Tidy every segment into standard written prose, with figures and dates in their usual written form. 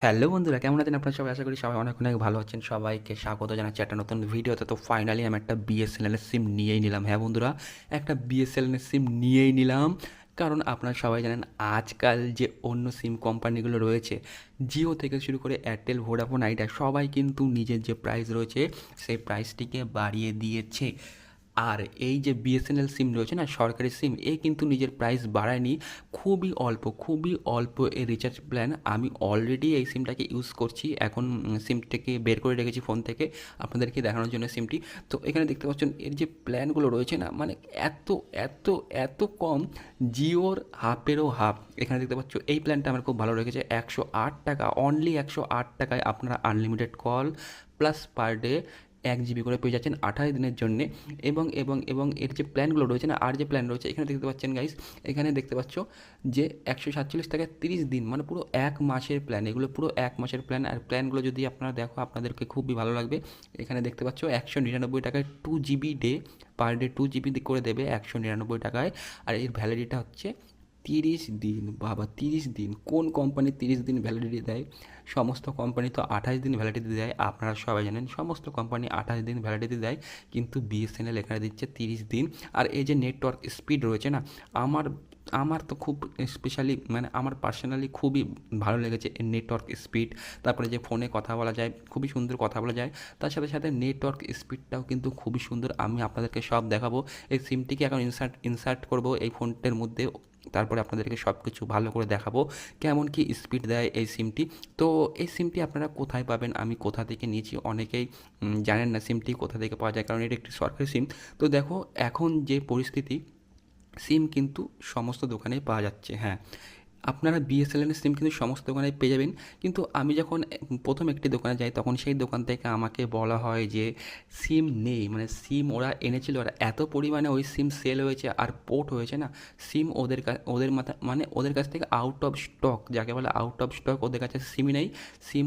Hello বন্ধুরা, কেমন আছেন আপনারা সবাই? আশা করি সবাই অনেক অনেক ভালো আছেন। সবাইকে স্বাগত জানাচ্ছি একটা নতুন ভিডিওতে। তো ফাইনালি আমি একটা বিএসএনএল এর সিম নিয়েই নিলাম। হ্যাঁ বন্ধুরা, একটা বিএসএনএল এর সিম নিয়েই নিলাম। কারণ আপনারা সবাই জানেন আজকাল যে অন্য সিম কোম্পানিগুলো রয়েছে, জিও থেকে শুরু করে এয়ারটেল, ভোডাফোন, আইডিয়া সবাই কিন্তু নিজের যে প্রাইস রয়েছে সেই প্রাইসটিকে বাড়িয়ে দিয়েছে। আর এই যে বিএসএনএল সিম রয়েছে না, সরকারি সিম, এ কিন্তু নিজের প্রাইস বাড়ায়নি। খুবই অল্প এর রিচার্জ প্ল্যান। আমি অলরেডি এই সিমটাকে ইউজ করছি এখন। সিমটাকে বের করে রেখেছি ফোন থেকে আপনাদেরকে দেখানোর জন্য সিমটি। তো এখানে দেখতে পাচ্ছেন এর যে প্ল্যানগুলো রয়েছে না, মানে এত এত এত কম, জিওর হাফেরও হাফ। এখানে দেখতে পাচ্ছ এই প্ল্যানটা আমার খুব ভালো লেগেছে। 108 টাকা, অনলি 108 টাকায় আপনারা unlimited call plus per day 1 GB করে পেয়ে যাচ্ছেন 28 দিনের জন্যে। এবং এর যে প্ল্যানগুলো রয়েছে না, আর যে প্ল্যান রয়েছে এখানে দেখতে পাচ্ছেন গাইস, এখানে দেখতে পাচ্ছ যে 147 টাকায় 30 দিন, মানে পুরো 1 মাসের প্ল্যান। এগুলো পুরো 1 মাসের প্ল্যান। আর প্ল্যানগুলো যদি আপনারা দেখো আপনাদেরকে খুবই ভালো লাগবে। এখানে দেখতে পাচ্ছ 199 টাকায় 2 GB day, per day 2 GB করে দেবে 199 টাকায়। আর এর ভ্যালিডিটা হচ্ছে 30 দিন। বাবা, 30 দিন! কোন কোম্পানি 30 দিন ভ্যালিডিটি দেয়? সমস্ত কোম্পানি তো 28 দিন ভ্যালিডিটি দেয়। আপনারা সবাই জানেন সমস্ত কোম্পানি 28 দিন ভ্যালিডিটি দেয়, কিন্তু বিএসএনএল এখানে দিচ্ছে 30 দিন। আর এই যে নেটওয়ার্ক স্পিড রয়েছে না, আমার আমার তো খুব স্পেশালি, মানে আমার পার্সোনালি খুবই ভালো লেগেছে এর নেটওয়ার্ক স্পিড। তারপরে যে ফোনে কথা বলা যায়, খুবই সুন্দর কথা বলা যায়। তার সাথে সাথে নেটওয়ার্ক স্পিডটাও কিন্তু খুবই সুন্দর। আমি আপনাদেরকে সব দেখাবো। এই সিমটিকে এখন ইনসার্ট করবো এই ফোনটার মধ্যে। তারপরে আপনাদেরকে সব কিছু ভালো করে দেখাবো কেমন কি স্পিড দেয় এই সিমটি। তো এই সিমটি আপনারা কোথায় পাবেন, আমি কোথা থেকে নিয়েছি, অনেকেই জানেন না সিমটি কোথা থেকে পাওয়া যায়, কারণ এটা একটি সরকারি সিম। তো দেখো, এখন যে পরিস্থিতি, সিম কিন্তু সমস্ত দোকানেই পাওয়া যাচ্ছে। হ্যাঁ, আপনারা বিএসএনএলের সিম কিন্তু সমস্ত দোকানে পেয়ে যাবেন। কিন্তু আমি যখন প্রথম একটি দোকানে যাই, তখন সেই দোকান থেকে আমাকে বলা হয় যে সিম নেই। মানে সিম ওরা এনেছিল, আর এত পরিমাণে ওই সিম সেল হয়েছে আর পোর্ট হয়েছে না, সিম ওদের মাথা, মানে ওদের কাছ থেকে আউট অফ স্টক, যাকে বলে আউট অফ স্টক, ওদের কাছে সিমই নেই। সিম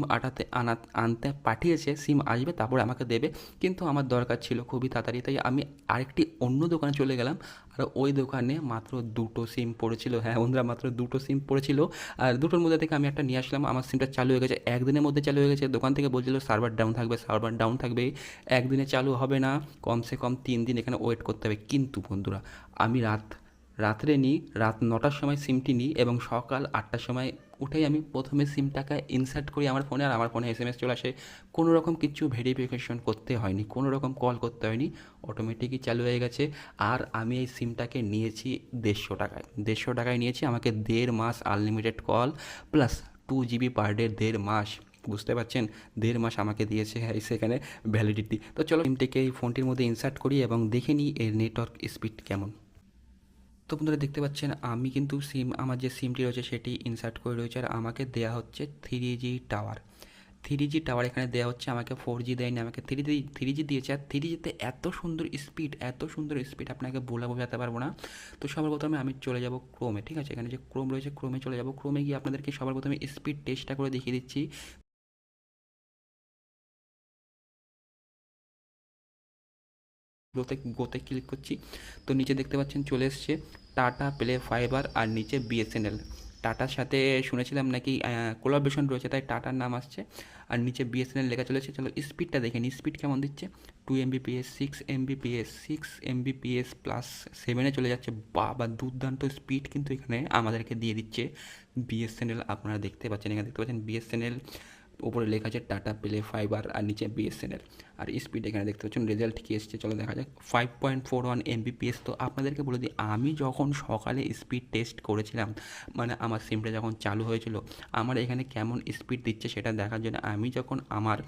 আনতে পাঠিয়েছে, সিম আসবে তারপরে আমাকে দেবে। কিন্তু আমার দরকার ছিল খুবই তাড়াতাড়ি, তাই আমি আরেকটি অন্য দোকানে চলে গেলাম। আর ওই দোকানে মাত্র দুটো সিম পড়েছিল। হ্যাঁ বন্ধুরা, মাত্র দুটো সিম পড়েছিল। আর দুটোর মধ্যে থেকে আমি একটা নিয়ে আসলাম। আমার সিমটা চালু হয়ে গেছে, একদিনের মধ্যে চালু হয়ে গেছে। দোকান থেকে বলছিল সার্ভার ডাউন থাকবে, একদিনে চালু হবে না, কমসে কম 3 দিন এখানে ওয়েট করতে হবে। কিন্তু বন্ধুরা, আমি রাত্রে নিই, রাত 9টার সময় সিমটি নিই এবং সকাল 8টার সময় উঠেই আমি প্রথমে সিমটাকে ইনসার্ট করি আমার ফোনে। আর আমার ফোনে এসএমএস চলে আসে। কোনো রকম কিছু ভেরিফিকেশন করতে হয়নি, কোনো রকম কল করতে হয়নি, অটোমেটিকই চালু হয়ে গেছে। আর আমি এই সিমটাকে নিয়েছি 150 টাকায়। 150 টাকায় নিয়েছি, আমাকে 1.5 মাস unlimited call plus 2 GB per day, 1.5 মাস। বুঝতে পারছেন, 1.5 মাস আমাকে দিয়েছে হ্যাঁ সেখানে ভ্যালিডিটি। তো চলো সিমটিকে এই ফোনটির মধ্যে ইনসার্ট করি এবং দেখে নিই এর নেটওয়ার্ক স্পিড কেমন। তো বন্ধুরা দেখতে পাচ্ছেন আমি কিন্তু আমার যে সিমটি রয়েছে সেটি ইনসার্ট করে রয়েছে। আর আমাকে দেওয়া হচ্ছে 3G টাওয়ার। 3G টাওয়ার এখানে দেওয়া হচ্ছে, আমাকে 4G দেয়নি, আমাকে 3G দিয়েছে। আর 3Gতে এত সুন্দর স্পিড আপনাকে বলে বোঝাতে পারবো না। তো সবার প্রথমে আমি চলে যাব ক্রোমে, ঠিক আছে? এখানে যে ক্রোম রয়েছে, ক্রোমে চলে যাব। ক্রোমে গিয়ে আপনাদেরকে সবার প্রথমে স্পিড টেস্টটা করে দেখিয়ে দিচ্ছি। গোতে ক্লিক করছি। তো নিচে দেখতে পাচ্ছেন চলে এসছে টাটা প্লে ফাইবার, আর নিচে বিএসএনএল। টাটার সাথে শুনেছিলাম নাকি কোলাবরেশন রয়েছে, তাই টাটার নাম আসছে। আর নিচে বিএসএনএল লেখা চলেছে। চলো স্পিডটা দেখে নিই, স্পিড কেমন দিচ্ছে। 2 Mbps, 6 Mbps, 6 Mbps প্লাস 7-এ চলে যাচ্ছে। বাবা, দুর্দান্ত স্পিড কিন্তু এখানে আমাদেরকে দিয়ে দিচ্ছে বিএসএনএল। আপনারা দেখতে পাচ্ছেন, এখানে দেখতে পাচ্ছেন বিএসএনএল, উপরে লেখা আছে টাটা প্লে ফাইবার, আর নিচে বিএসএনএল। আর স্পিড এখানে দেখতে পাচ্ছেন, রেজাল্ট কী এসছে চলো দেখা যাক। 5.41 Mbps। তো আপনাদেরকে বলে দিই, আমি যখন সকালে স্পিড টেস্ট করেছিলাম, মানে আমার সিমটা যখন চালু হয়েছিল, আমার এখানে কেমন স্পিড দিচ্ছে সেটা দেখার জন্য আমি যখন আমার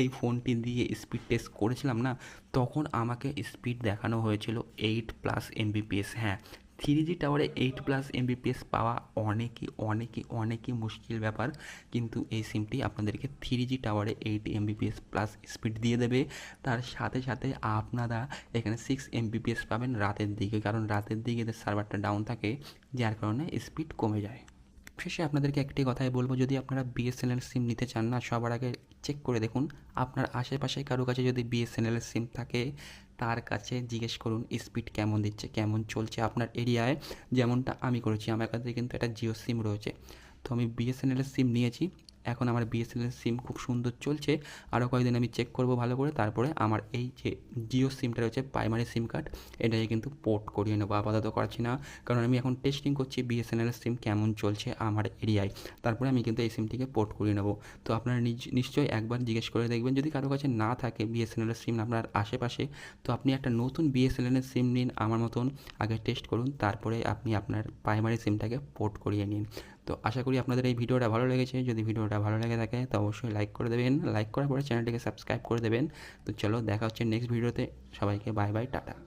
এই ফোনটি দিয়ে স্পিড টেস্ট করেছিলাম না, তখন আমাকে স্পিড দেখানো হয়েছিল 8+ Mbps। হ্যাঁ, 3G টাওয়ারে 8+ Mbps পাওয়া অনেকই মুশকিল ব্যাপার। কিন্তু এই সিমটি আপনাদেরকে 3G টাওয়ারে 8 Mbps প্লাস স্পিড দিয়ে দেবে। তার সাথে সাথে আপনারা এখানে 6 Mbps পাবেন রাতের দিকে, কারণ রাতের দিকে এদের সার্ভারটা ডাউন থাকে, যার কারণে স্পিড কমে যায়। শেষে আপনাদেরকে একটি কথাই বলবো, যদি আপনারা বিএসএনএল সিম নিতে চান না, সবার আগে চেক করে দেখুন আপনার আশেপাশে কারো কাছে যদি বিএসএনএল সিম থাকে, তার কাছে জিজ্ঞেস করুন স্পিড কেমন দিচ্ছে, কেমন চলছে আপনার এরিয়ায়। যেমনটা আমি করেছি, আমার কাছে কিন্তু একটা জিও সিম রয়েছে। তো আমি বিএসএনএল সিম নিয়েছি, এখন আমার বিএসএনএল সিম খুব সুন্দর চলছে। আরও কয়েকদিন আমি চেক করব ভালো করে, তারপরে আমার এই যে জিও সিমটা রয়েছে প্রাইমারি সিম কার্ড, এটাকে কিন্তু পোর্ট করিয়ে নেবো। আপাতত করছি না, কারণ আমি এখন টেস্টিং করছি বিএসএনএল সিম কেমন চলছে আমার এরিয়ায়, তারপরে আমি কিন্তু এই সিমটিকে পোর্ট করিয়ে নেবো। তো আপনারা নিশ্চয়ই একবার জিজ্ঞেস করে দেখবেন, যদি কারো কাছে না থাকে বিএসএনএল সিম আপনার আশেপাশে, তো আপনি একটা নতুন বিএসএনএল সিম নিন, আমার মতন আগে টেস্ট করুন, তারপরে আপনি আপনার প্রাইমারি সিমটাকে পোর্ট করিয়ে নিন। তো আশা করি আপনাদের এই ভিডিওটা ভালো লেগেছে। যদি ভিডিওটা ভালো লেগে থাকে তো অবশ্যই লাইক করে দেবেন, লাইক করার পরে চ্যানেলটিকে সাবস্ক্রাইব করে দেবেন। তো চলো দেখা হচ্ছে নেক্সট ভিডিওতে। সবাইকে বাই বাই, টাটা।